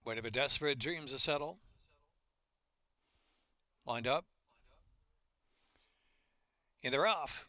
Wait a desperate dreams to settle. Lined up. And they're off.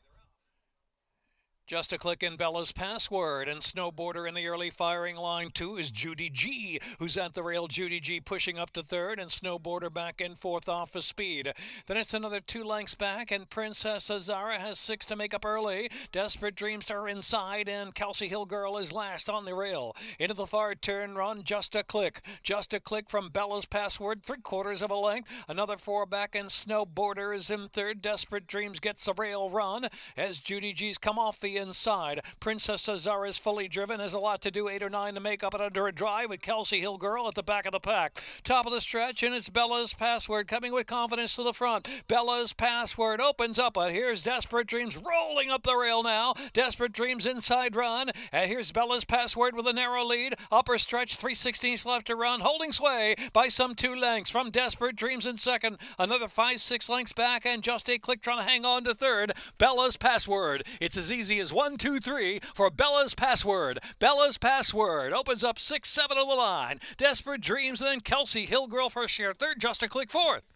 Just a click in Bella's password, and Snowboarder in the early firing line. Two is Judy G, who's at the rail. Judy G pushing up to third, and Snowboarder back in fourth off of speed. Then it's another 2 lengths back, and Princess Azara has 6 to make up early. Desperate Dreams are inside, and Kelsey Hill Girl is last on the rail. Into the far turn run, just a click. Just a click from Bella's password, 3/4 of a length. Another 4 back, and Snowboarder is in third. Desperate Dreams gets a rail run as Judy G's come off the inside. Princess Azara is fully driven, has a lot to do, 8 or 9 to make up it under a drive with Kelsey Hill Girl at the back of the pack. Top of the stretch, and it's Bella's password coming with confidence to the front. Bella's password opens up, but here's Desperate Dreams rolling up the rail now. Desperate Dreams inside run, and here's Bella's password with a narrow lead. Upper stretch, 3/16 left to run, holding sway by some 2 lengths from Desperate Dreams in second. Another 5-6 lengths back, and just a click trying to hang on to third. Bella's password. It's as easy as 1, 2, 3 for Bella's password. Bella's password opens up 6, 7 of the line. Desperate Dreams, and then Kelsey Hill Girl for share third, just a click fourth.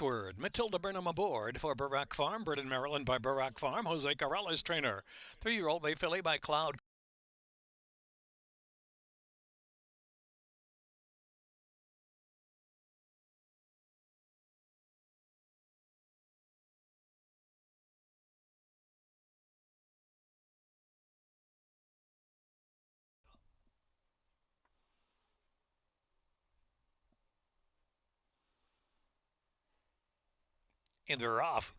Word. Matilda Burnham aboard for Barack Farm. Bred in Maryland by Barack Farm. Jose Corrales trainer. 3-year-old Bay Filly by Cloud. And they're off.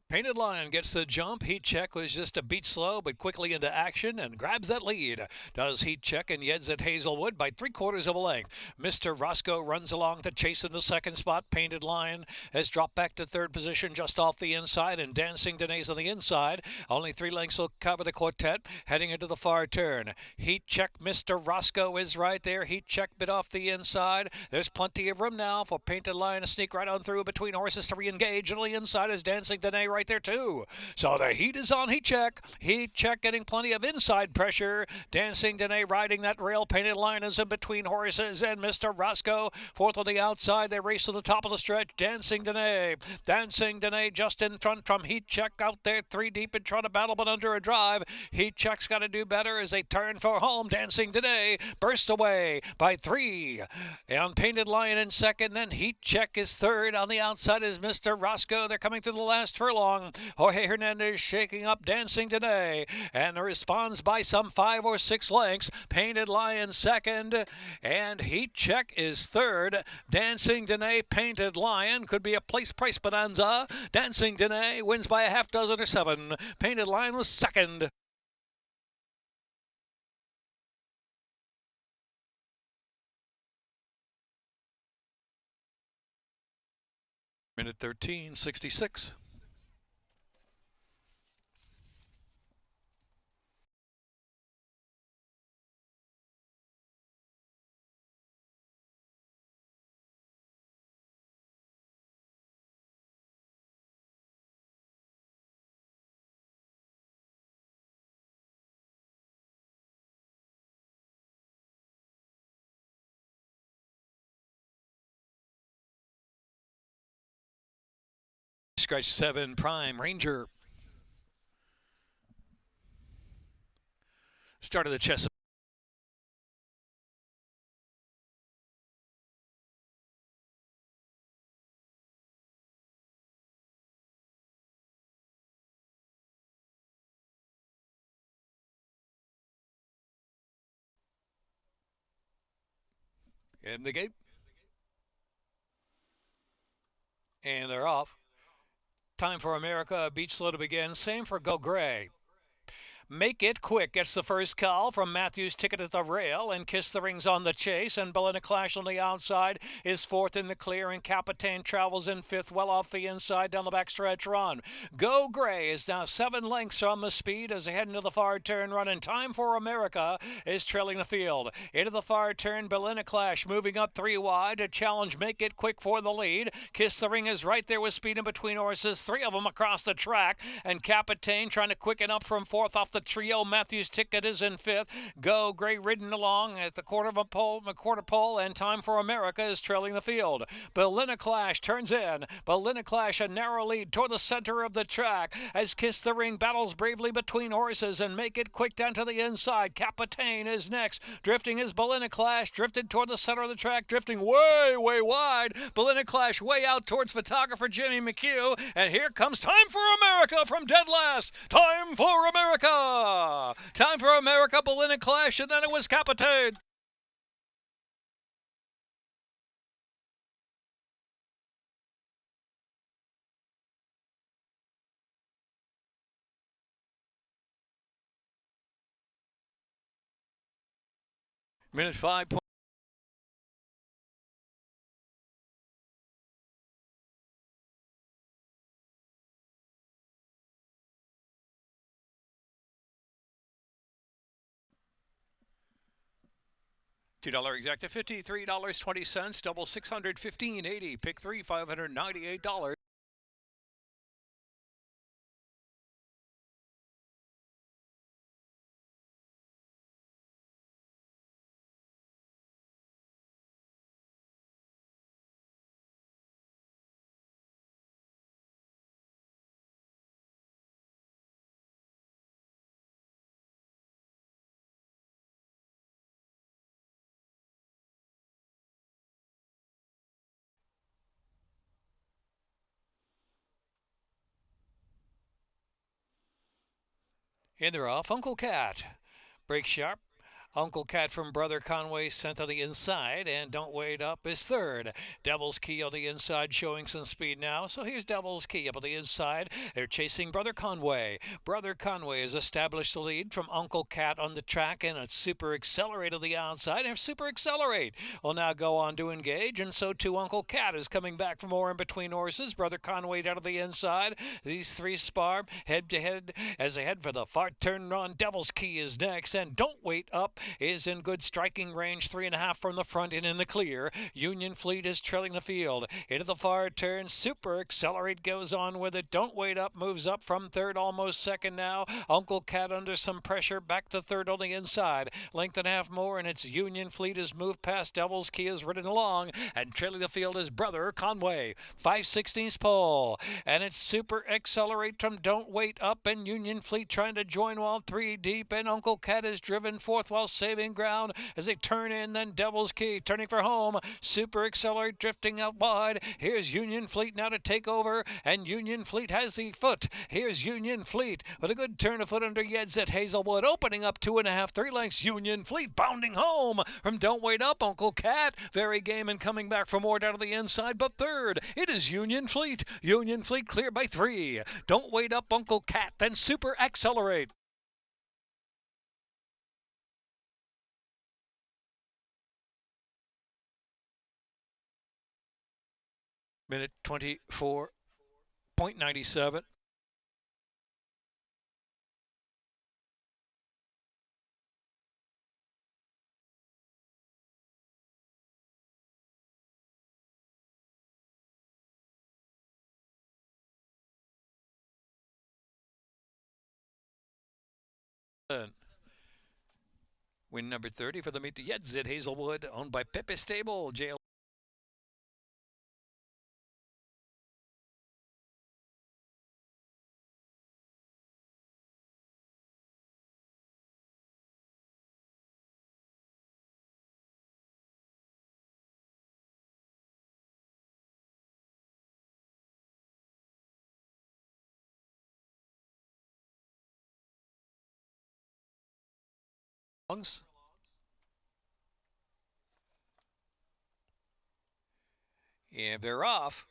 Painted Lion gets the jump. Heat Check was just a beat slow, but quickly into action and grabs that lead. Does Heat Check and Yeds at Hazelwood by 3/4 of a length. Mr. Roscoe runs along to chase in the second spot. Painted Lion has dropped back to third position just off the inside, and Dancing Danae's on the inside. Only 3 lengths will cover the quartet heading into the far turn. Heat Check, Mr. Roscoe is right there. Heat Check bit off the inside. There's plenty of room now for Painted Lion to sneak right on through between horses to re-engage. On the inside is Dancing Danae right there too. So the heat is on Heat Check. Heat Check getting plenty of inside pressure. Dancing Danae riding that rail. Painted Lion is in between horses, and Mr. Roscoe fourth on the outside. They race to the top of the stretch. Dancing Danae. Dancing Danae just in front from Heat Check out there 3 deep in front of battle, but under a drive. Heat Check's got to do better as they turn for home. Dancing Danae bursts away by 3. And Painted Lion in second. Then Heat Check is third. On the outside is Mr. Roscoe. They're coming through the last furlong. Jorge Hernandez shaking up Dancing Danae and responds by some 5 or 6 lengths. Painted Lion second, and Heat Check is third. Dancing Danae, Painted Lion could be a place price bonanza. Dancing Danae wins by a half dozen or 7. Painted Lion was second. Minute 13:66. Scratch 7, Prime Ranger. Started the chess. In the gate. And they're off. Time for America. Beat slow to begin. Same for Go Gray. Make It Quick gets the first call from Matthews Ticket at the rail, and Kiss the Ring's on the chase, and Belinda Clash on the outside is fourth in the clear, and Capitan travels in fifth, well off the inside down the backstretch run. Go Gray is now 7 lengths on the speed as they head into the far turn run, and Time for America is trailing the field. Into the far turn, Belinda Clash moving up 3 wide to challenge Make It Quick for the lead. Kiss the Ring is right there with speed in between horses, 3 of them across the track, and Capitan trying to quicken up from fourth off the trio. Matthews Ticket is in fifth. Go Gray ridden along at the quarter pole, and Time for America is trailing the field. Belinda Clash turns in. Belinda Clash a narrow lead toward the center of the track as Kiss the Ring battles bravely between horses, and Make It Quick down to the inside. Capitan is next. Drifting is Belinda Clash, drifted toward the center of the track, drifting way wide. Belinda Clash way out towards photographer Jimmy McHugh, and here comes Time for America from dead last. Time for America! Time for America, Belinda Clash, and then it was Capitan. Minute 5. $2 exacta, $53.20, double $615.80, pick 3, $598. And they're off. Uncle Cat breaks sharp. Uncle Cat from Brother Conway sent to the inside, and Don't Wait Up is third. Devil's Key on the inside showing some speed now. So here's Devil's Key up on the inside. They're chasing Brother Conway. Brother Conway has established the lead from Uncle Cat on the track, and it's Super Accelerate on the outside. And Super Accelerate will now go on to engage, and so too Uncle Cat is coming back for more in between horses. Brother Conway down to the inside. These three spar head to head as they head for the far turn run. Devil's Key is next, and Don't Wait Up is in good striking range, 3.5 from the front and in the clear. Union Fleet is trailing the field. Into the far turn, Super Accelerate goes on with it. Don't Wait Up moves up from third, almost second now. Uncle Cat under some pressure, back to third on the inside. Length and a half more, and it's Union Fleet has moved past. Devil's Key is ridden along, and trailing the field is Brother Conway. 5/16 pole, and it's Super Accelerate from Don't Wait Up, and Union Fleet trying to join while 3 deep, and Uncle Cat is driven fourth while saving ground as they turn in. Then Devil's Key turning for home. Super Accelerate drifting out wide. Here's Union Fleet now to take over, and Union Fleet has the foot. Here's Union Fleet with a good turn of foot under Yeds at Hazelwood, opening up 2.5, 3 lengths. Union Fleet bounding home from Don't Wait Up. Uncle Cat very game and coming back for more down to the inside, but third it is Union Fleet. Union Fleet clear by 3. Don't Wait Up, Uncle Cat, then Super Accelerate. Minute 24.97. Win number 30 for the Meet the Yeds at Hazelwood, owned by Pepe Stable. JL Longs. And they're off.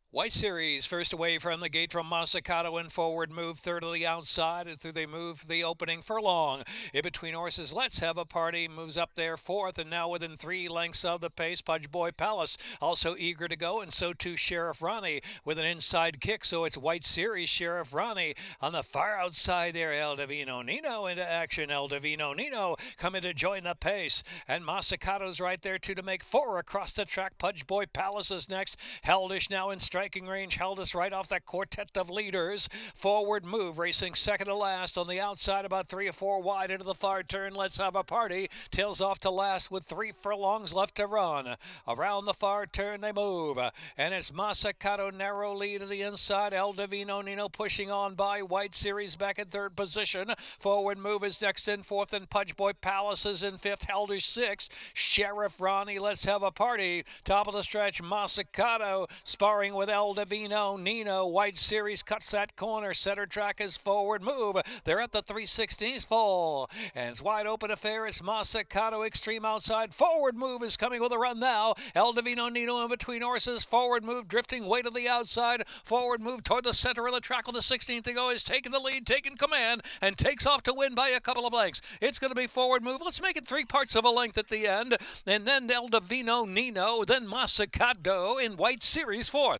White Series first away from the gate from Masicato and forward move, third to the outside, and through they move the opening furlong. In between horses, Let's Have a Party moves up there fourth, and now within 3 lengths of the pace. Pudge Boy Palace also eager to go, and so too Sheriff Ronnie with an inside kick. So it's White Series, Sheriff Ronnie on the far outside there. El Divino Nino into action. El Divino Nino coming to join the pace, and Masicato's right there too to make 4 across the track. Pudge Boy Palace is next. Heldish now in striking range. Held us right off that quartet of leaders. Forward move, racing second to last on the outside, about 3 or 4 wide into the far turn. Let's Have a Party tails off to last with 3 furlongs left to run. Around the far turn they move, and it's Masicato narrow lead to the inside. El Divino Nino pushing on by. White Series back in third position. Forward move is next in fourth, and Pudge Boy Palace is in fifth. Heldish sixth. Sheriff Ronnie, Let's Have a Party. Top of the stretch, Masicato sparring with El Divino Nino. White Series cuts that corner. Center track is forward move. They're at the 3/16th pole, and it's wide open affair. It's Masicato extreme outside. Forward move is coming with a run now. El Divino Nino in between horses. Forward move drifting way to the outside. Forward move toward the center of the track with the 16th to go. Is taking the lead, taking command, and takes off to win by a couple of lengths. It's going to be forward move. Let's make it 3 parts of a length at the end, and then El Divino Nino, then Masicato in White Series fourth.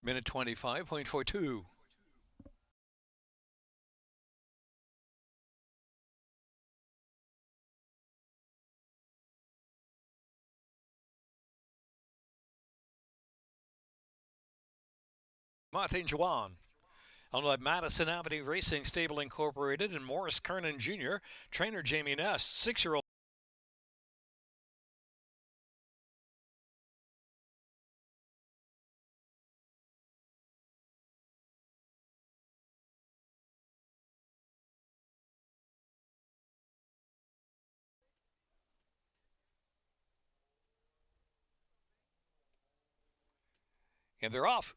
Minute 25.42. Martin Juan. Owned by Madison Avenue Racing Stable Incorporated and Morris Kernan Jr., trainer Jamie Ness, 6-year-old. And they're off.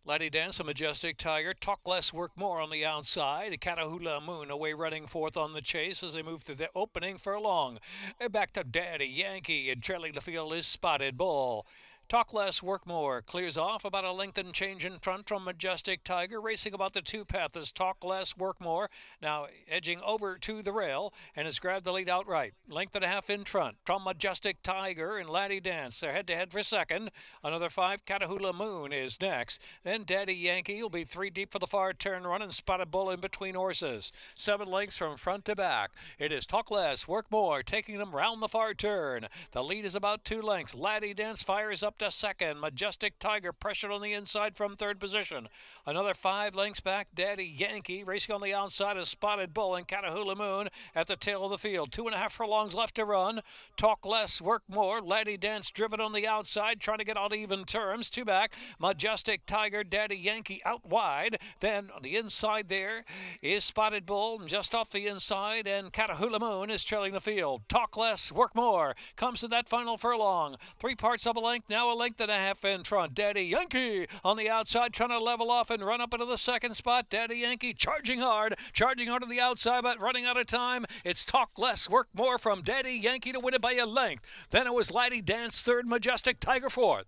Laddie Dance, a Majestic Tiger. Talk Less, Work More on the outside. Catahoula Moon away running fourth on the chase as they move through the opening furlong. Back to Daddy Yankee, and trailing the field is Spotted Bull. Talk Less, Work More clears off about a length and change in front from Majestic Tiger, racing about the 2 path as Talk Less, Work More, now edging over to the rail and has grabbed the lead outright. Length and a half in front from Majestic Tiger and Laddie Dance. They're head-to-head for second. Another 5, Catahoula Moon is next. Then Daddy Yankee will be 3 deep for the far turn run, and Spotted Bull in between horses. 7 lengths from front to back. It is Talk Less, Work More, taking them round the far turn. The lead is about 2 lengths. Laddie Dance fires up to second. Majestic Tiger pressured on the inside from third position. Another 5 lengths back, Daddy Yankee racing on the outside of Spotted Bull and Catahoula Moon at the tail of the field. 2.5 furlongs left to run. Talk Less, Work More. Laddie Dance driven on the outside, trying to get on even terms. 2 back. Majestic Tiger, Daddy Yankee out wide. Then on the inside there is Spotted Bull just off the inside, and Catahoula Moon is trailing the field. Talk Less, Work More comes to that final furlong. 3 parts of a length, now a length and a half in front. Daddy Yankee on the outside trying to level off and run up into the second spot. Daddy Yankee charging hard to the outside, but running out of time. It's Talk Less, Work More from Daddy Yankee to win it by a length. Then it was Laddie Dance third, Majestic Tiger fourth.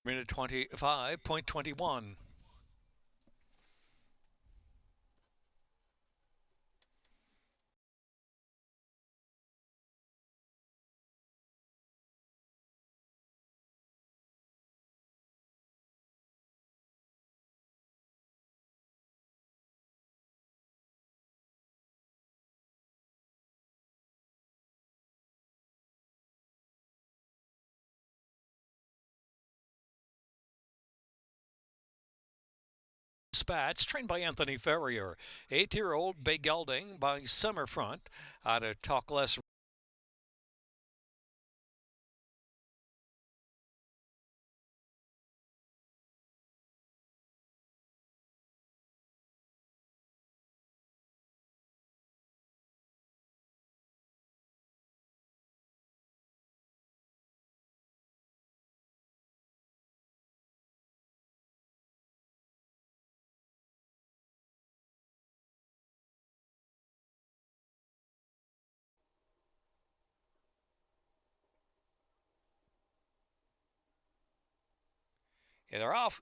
Minute 25.21. Spats, trained by Anthony Ferrier. 8-year-old Bay Gelding by Summerfront out of Talk Less. They're off.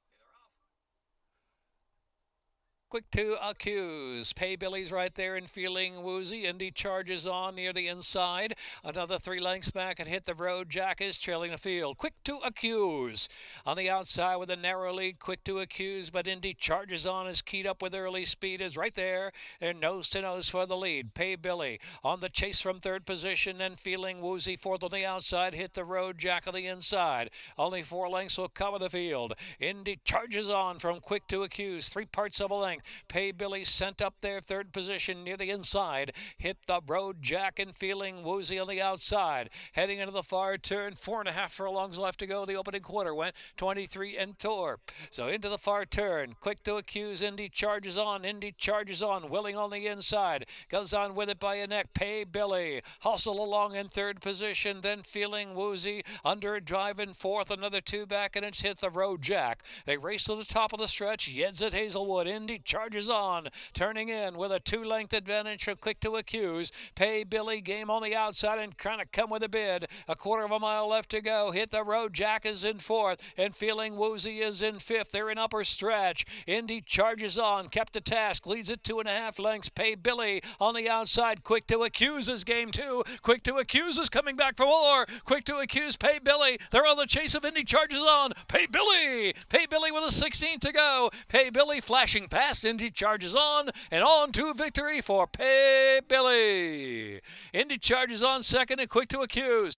Quick to accuse. Pay Billy's right there and feeling woozy. Indy charges on near the inside. Another 3 lengths back and hit the road. Jack is trailing the field. Quick to accuse. On the outside with a narrow lead. Quick to accuse, but Indy charges on, is keyed up with early speed, is right there. They're nose to nose for the lead. Pay Billy on the chase from third position and feeling woozy. Fourth on the outside. Hit the road. Jack on the inside. Only 4 lengths will cover the field. Indy charges on from quick to accuse. 3 parts of a length. Pay Billy sent up there, third position near the inside. Hit the road. Jack and feeling woozy on the outside. Heading into the far turn. 4.5 furlongs left to go. The opening quarter went 23 and 4. So into the far turn. Quick to accuse. Indy charges on. Indy charges on. Willing on the inside. Goes on with it by a neck. Pay Billy. Hustle along in third position. Then feeling woozy. Under a drive in fourth. Another 2 back and it's hit the road. Jack. They race to the top of the stretch. Yeds at Hazelwood. Indy charges on, turning in with a 2-length advantage for quick to accuse. Pay Billy game on the outside and trying to come with a bid. 1/4 mile left to go. Hit the road. Jack is in fourth and feeling woozy is in fifth. They're in upper stretch. Indy charges on, kept the task, leads it 2.5 lengths. Pay Billy on the outside. Quick to accuse is game 2. Quick to accuse is coming back for more. Quick to accuse. Pay Billy. They're on the chase of Indy charges on. Pay Billy. Pay Billy with a 16th to go. Pay Billy flashing past. Indy charges on and on to victory for Pay Billy. Indy charges on second and quick to accuse.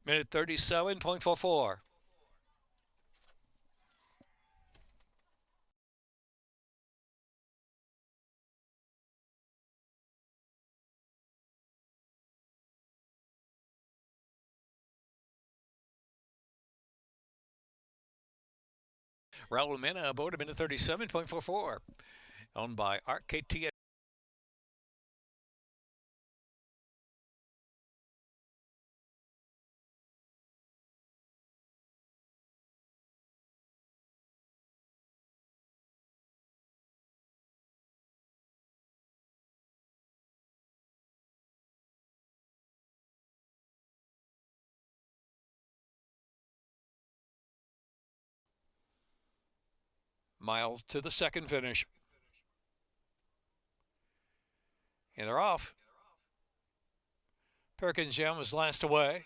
Minute 37.44. Raul Mena aboard a minute 37.44. Owned by RKT. Miles to the second finish. And they're off. Perkins Gem was last away.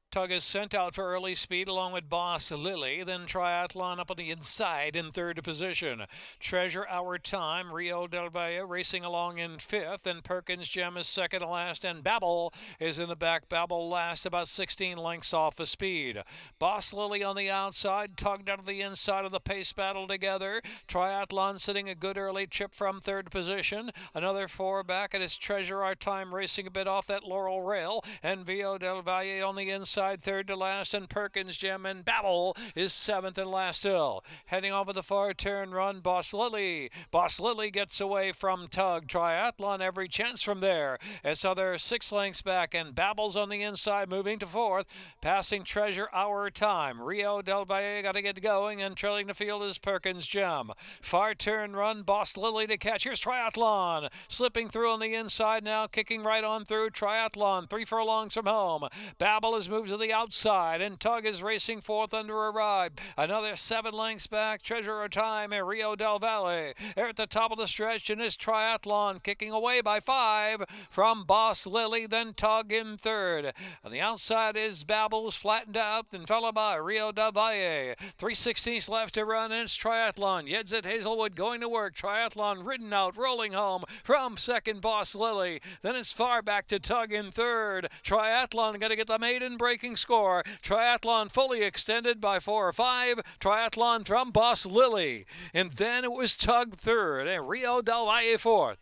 Tug is sent out for early speed along with Boss Lily. Then Triathlon up on the inside in third position. Treasure Our Time, Rio Del Valle racing along in fifth. And Perkins Gem is second to last. And Babel is in the back. Babel last, about 16 lengths off the speed. Boss Lily on the outside. Tugged out of the inside of the pace battle together. Triathlon sitting a good early trip from third position. Another 4 back. And it's Treasure Our Time racing a bit off that Laurel rail. And Rio Del Valle on the inside. Third to last, and Perkins Gem and Babel is seventh and last still. Heading over the far turn run, Boss Lily. Boss Lily gets away from Tug. Triathlon every chance from there. It's other 6 lengths back, and Babel's on the inside, moving to fourth, passing Treasure Our Time. Rio Del Valle got to get going, and trailing the field is Perkins Gem. Far turn run, Boss Lily to catch. Here's Triathlon slipping through on the inside now, kicking right on through. Triathlon 3 furlongs from home. Babel has moved to the outside, and Tug is racing fourth under a ride. Another 7 lengths back. Treasure of Time and Rio Del Valle. They're at the top of the stretch, and it's Triathlon kicking away by 5 from Boss Lily, then Tug in third. On the outside is Babel's flattened out, and followed by Rio Del Valle. 3/16 left to run, and it's Triathlon. Yeds at Hazelwood going to work. Triathlon ridden out, rolling home from second Boss Lily. Then it's far back to Tug in third. Triathlon going to get the maiden breaking score. Triathlon fully extended by 4 or 5. Triathlon from Boss Lily. And then it was Tug third and Rio Del Valle fourth.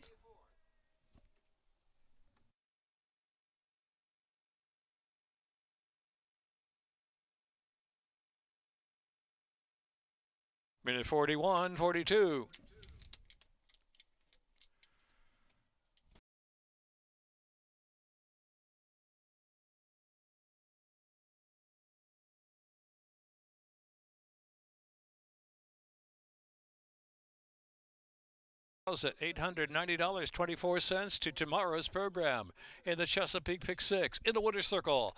Minute 41:42. At $890.24 to tomorrow's program in the Chesapeake Pick 6 in the winner's circle.